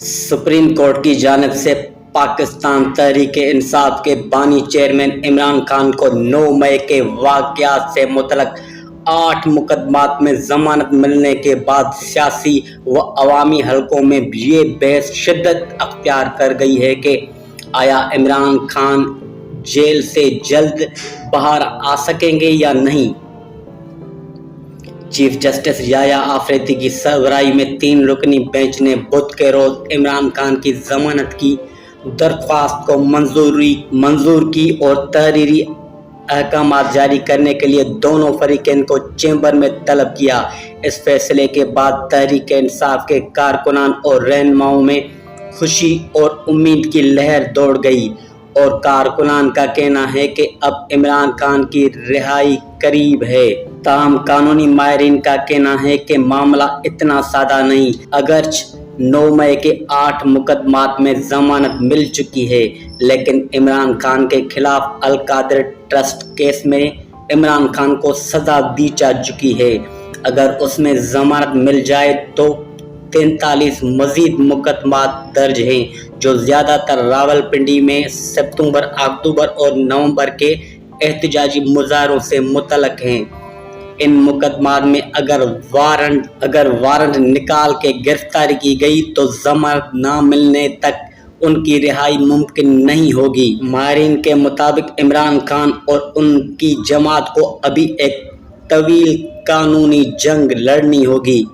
Supreme court की जानिब से पाकिस्तान तहरीक इंसाफ के बानी चेयरमैन इमरान खान को 9 मई के वाक़यात से मुतल्लिक़ 8 मुकदमात में ज़मानत मिलने के बाद सियासी व अवामी हलकों में ये बहस शिद्दत अख्तियार कर गई है कि आया इमरान खान जेल से जल्द बाहर आ सकेंगे या नहीं। चीफ जस्टिस याया आफरीदी की सरबराही में 3 रुकनी बेंच ने बुध के रोज इमरान खान की जमानत की दरख्वास्त को मंजूर की और तहरीरी अहकामात जारी करने के लिए दोनों फरीकैन को चैम्बर में तलब किया। इस फैसले के बाद तहरीक इंसाफ के कारकुनान और रहनुमाओं में खुशी और उम्मीद की लहर दौड़ गई और कारकुनान का कहना है कि अब इमरान खान की रिहाई करीब है। ताहम कानूनी माहिरीन का कहना है कि मामला इतना सादा नहीं। अगरचे 9 मई के 8 मुकदमात में जमानत मिल चुकी है, लेकिन इमरान खान के खिलाफ अल कादिर ट्रस्ट केस में इमरान खान को सजा दी जा चुकी है। अगर उसमें जमानत मिल जाए तो 43 मजीद मुकदमात दर्ज हैं, जो ज़्यादातर रावलपिंडी में सितंबर, अक्टूबर और नवंबर के एहतजाजी मुजाहरों से मुतल्लिक़ हैं। इन मुकदमात में अगर वारंट निकाल के गिरफ्तारी की गई तो जमानत न मिलने तक उनकी रिहाई मुमकिन नहीं होगी। माहिरीन के मुताबिक इमरान खान और उनकी जमात को अभी एक तवील कानूनी जंग लड़नी होगी।